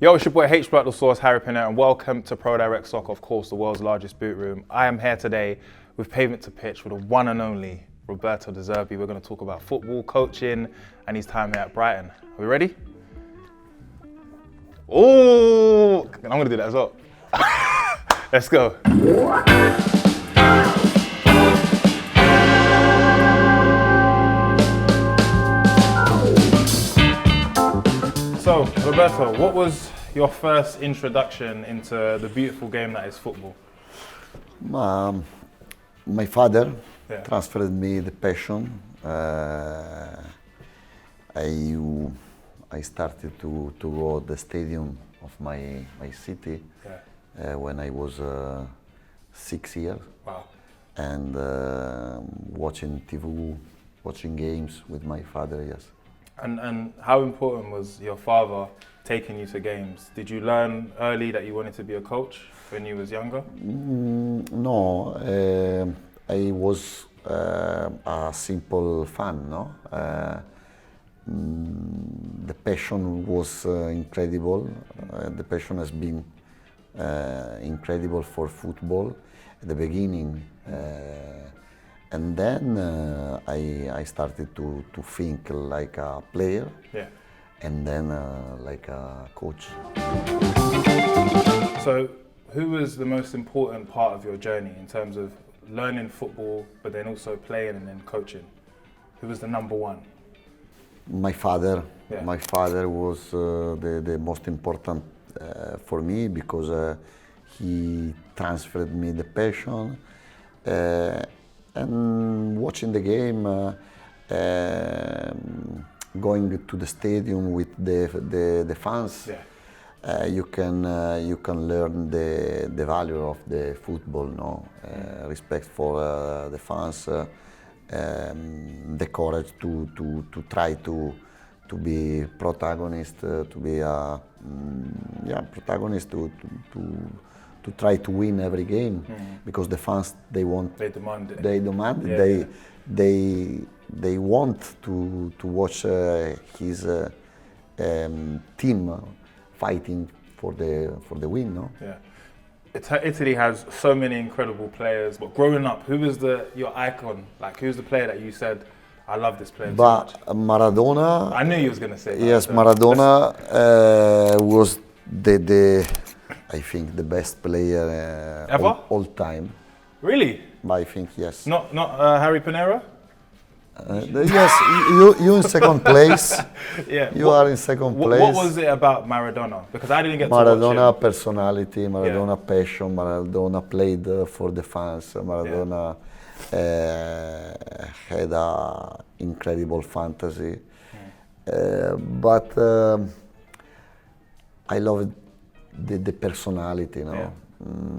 Yo, it's your boy H Block the Source, Harry Pinero, and welcome to Pro Direct Soccer, of course, the world's largest boot room. I am here today with Pavement to Pitch with the one and only Roberto De Zerbi. We're going to talk about football, coaching, and his time here at Brighton. Are we ready? Oh, I'm going to do that as well. Let's go. So, Roberto, what was your first introduction into the beautiful game that is football? My father transferred me the passion. I started to go to the stadium of my city when I was 6 years. Wow. And watching TV, watching games with my father, yes. And how important was your father taking you to games? Did you learn early that you wanted to be a coach when you was younger? No, I was a simple fan, no? The passion was incredible. The passion has been incredible for football at the beginning. And then I started to think like a player, and then like a coach. So, who was the most important part of your journey in terms of learning football, but then also playing and then coaching? Who was the number one? My father. My father was the most important for me because he transferred me the passion. And watching the game, going to the stadium with the fans, you can learn the value of the football, no? Respect for the fans, the courage to try to be protagonist, to be a protagonist, to try to win every game, because the fans they demand it. They want to watch his team fighting for the win, no? Yeah. Italy has so many incredible players, but growing up, who was your icon? Like, who's the player that you said, I love this player too much? Maradona. I knew you was gonna say that. Yes, Maradona was I think the best player ever? All time. Really? I think yes. Not Harry Pinero? Yes, you in second place. You are in second place. What was it about Maradona? Because I didn't get Maradona to watch him. Personality, Maradona passion, Maradona played for the fans. Maradona had a incredible fantasy. But I loved the personality, no?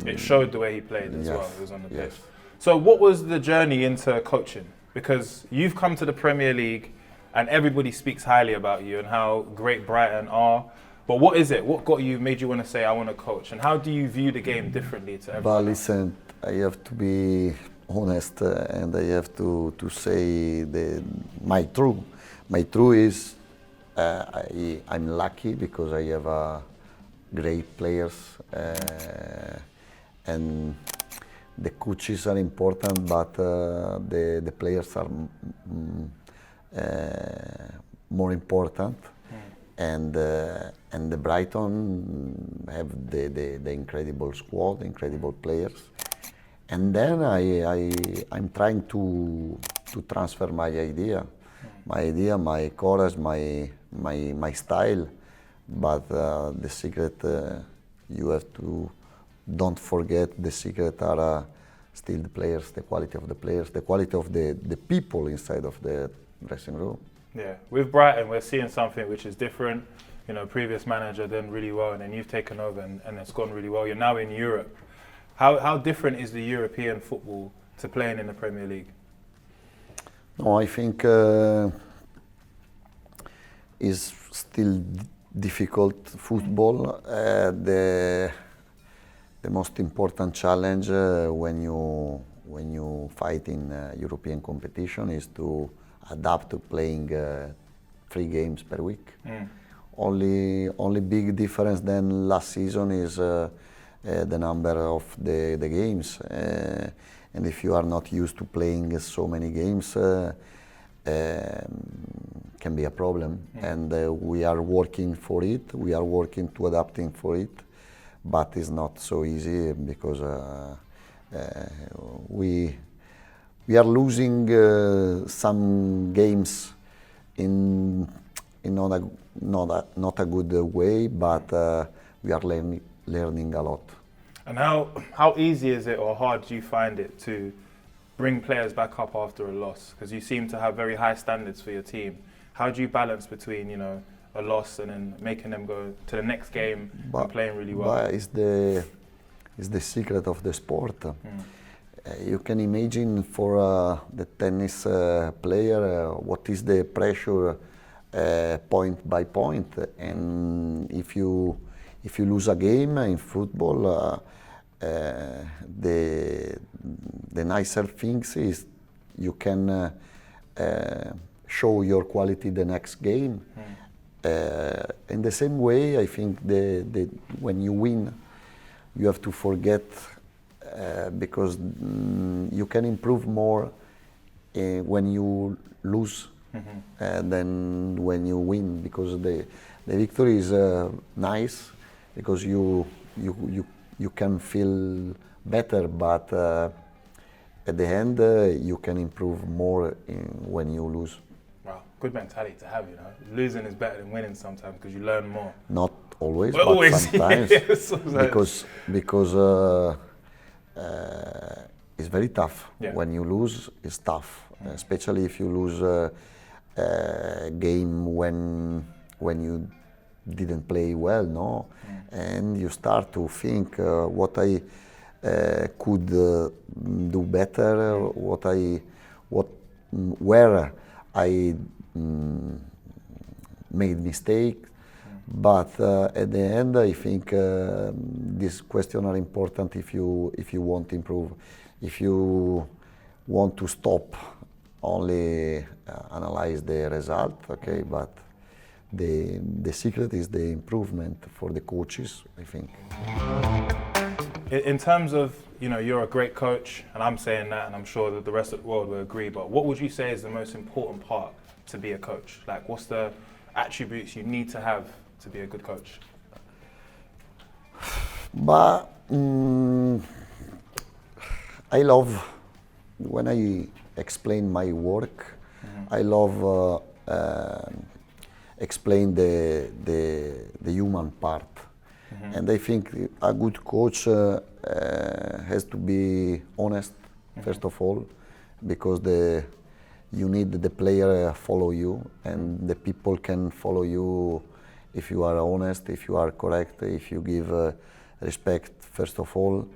It showed the way he played as well. It was on the pitch. Yes. So what was the journey into coaching? Because you've come to the Premier League and everybody speaks highly about you and how great Brighton are. But what is it? What made you want to say, I want to coach? And how do you view the game differently to everyone? But listen, I have to be honest and I have to say my truth. My truth is I'm lucky because I have great players and the coaches are important, but the players are more important. And the Brighton have the incredible squad, incredible players. And then I'm trying to transfer my idea, my courage, my style. But the secret, you have to don't forget, the secret are still the players, the quality of the players, the quality of the people inside of the dressing room. Yeah, with Brighton, we're seeing something which is different. You know, previous manager done really well, and then you've taken over, and it's gone really well. You're now in Europe. How different is the European football to playing in the Premier League? No, I think is still difficult football. The most important challenge when you fight in European competition is to adapt to playing 3 games per week. only big difference than last season is the number of the games. And if you are not used to playing so many games, can be a problem. And we are working for it. We are working to adapting for it, but it's not so easy because we are losing some games in not a good way, but we are learning a lot. And how easy is it or hard do you find it to bring players back up after a loss? Because you seem to have very high standards for your team. How do you balance between, a loss and then making them go to the next game and playing really well? But it's the secret of the sport. You can imagine for the tennis player what is the pressure point by point, and if you lose a game in football, the nicer things is you can show your quality the next game. In the same way, I think when you win, you have to forget because you can improve more when you lose than when you win, because the victory is nice because you can feel better, but at the end you can improve more when you lose. Wow, good mentality to have, Losing is better than winning sometimes because you learn more. Not always, Well, but always, sometimes. yes, because it's very tough. Yeah. When you lose, it's tough, especially if you lose a game when you didn't play well, no? And you start to think what I could do better, where I made mistake. But at the end, I think these questions are important if you want to improve. If you want to stop, only analyze the result, okay? But the secret is the improvement for the coaches, I think. In terms of, you're a great coach, and I'm saying that, and I'm sure that the rest of the world will agree, but what would you say is the most important part to be a coach? Like, what's the attributes you need to have to be a good coach? But I love, when I explain my work, I love explain the human part. And I think a good coach has to be honest, first of all, because you need the player follow you, and the people can follow you if you are honest, if you are correct, if you give respect, first of all.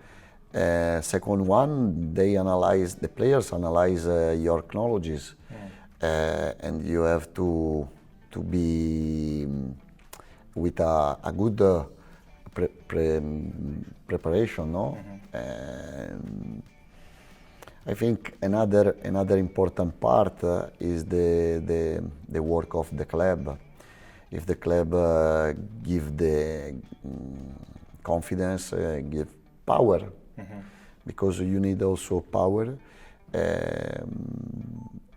Second one, the players analyze your technologies, and you have to be with a good preparation, no? I think another important part is the work of the club. If the club give the confidence, give power, because you need also power,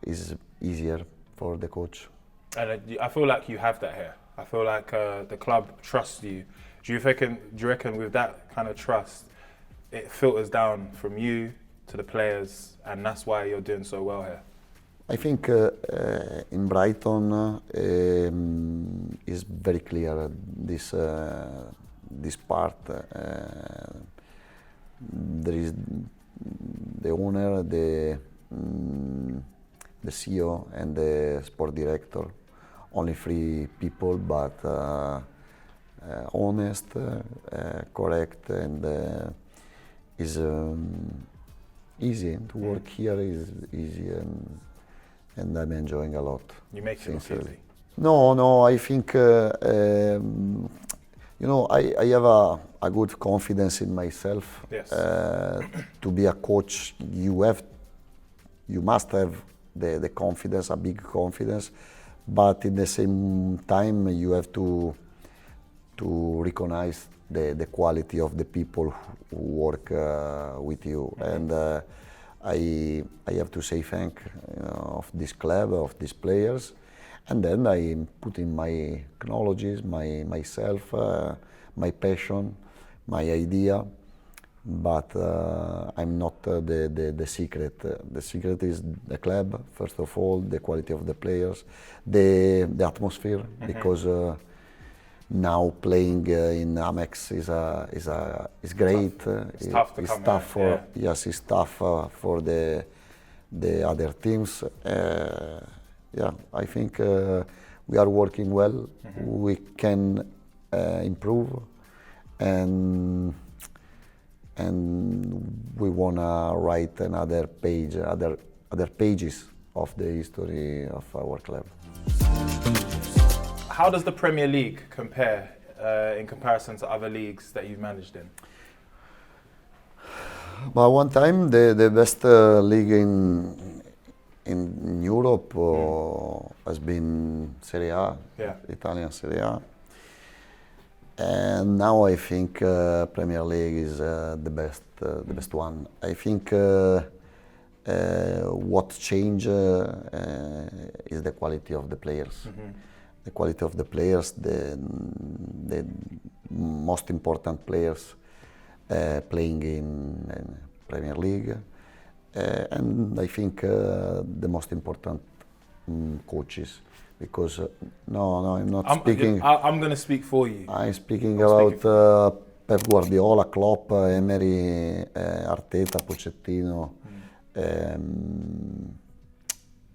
is easier for the coach. And I feel like you have that here. I feel like the club trusts you. Do you reckon with that kind of trust, it filters down from you to the players, and that's why you're doing so well here? I think in Brighton is very clear this part. There is the owner, the CEO, and the sport director. Only 3 people, but honest, correct, and is easy to work here. Is easy, and I'm enjoying a lot. You make it look easy. No, I think I have a good confidence in myself. Yes. To be a coach, you must have the confidence, a big confidence, but in the same time you have to recognize the quality of the people who work with you. And I have to say thank of this club, of these players, and then I put in my knowledge, myself, my passion, my idea. But I'm not the secret. The secret is the club, first of all, the quality of the players, the atmosphere, because now playing in Amex is great. It's tough to come tough here, for yes, it's tough for the other teams. Yeah, I think we are working well. We can improve, and we wanna write another page, other pages of the history of our club. How does the Premier League compare in comparison to other leagues that you've managed in? But one time the best league in Europe has been Serie A, Italian Serie A. And now I think Premier League is the best one. I think what changed is the quality of the players. The quality of the players, the most important players playing in Premier League, and I think the most important coaches. Because I'm not speaking. I'm going to speak for you. I'm speaking about Pep Guardiola, Klopp, Emery, Arteta, Pochettino.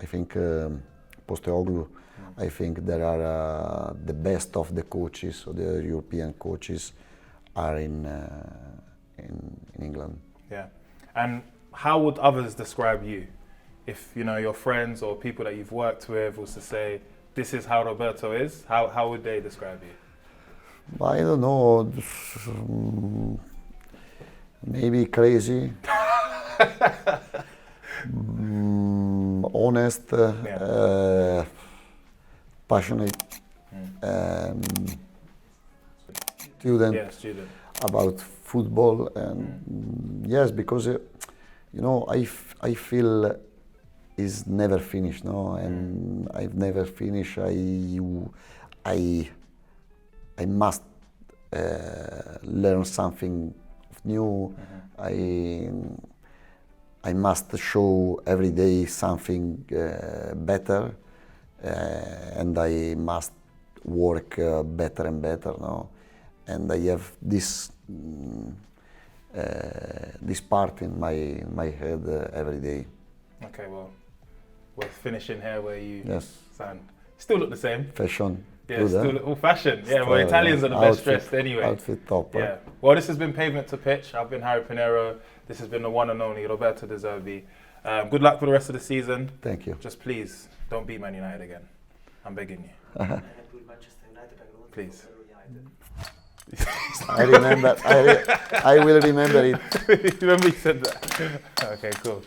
I think Postecoglou. I think there are the best of the coaches, or the European coaches, are in England. Yeah, and how would others describe you? If your friends or people that you've worked with was to say, this is how Roberto is, how would they describe you? I don't know, maybe crazy, honest, passionate, student about football, and yes, because I feel is never finished, and I've never finished. I must learn something new. I must show every day something better, and I must work better and better. And I have this part in my head every day. Okay, well, we're finishing here where you sound. Still look the same. Fashion. Yeah, still look all fashion. Yeah, well, Italians are the best dressed anyway. Outfit top. Yeah. Well, this has been Pavement to Pitch. I've been Harry Pinero. This has been the one and only Roberto De Zerbi. Good luck for the rest of the season. Thank you. Just please, don't beat Man United again. I'm begging you. Please. I remember. I will remember it. Remember you said that. Okay, cool.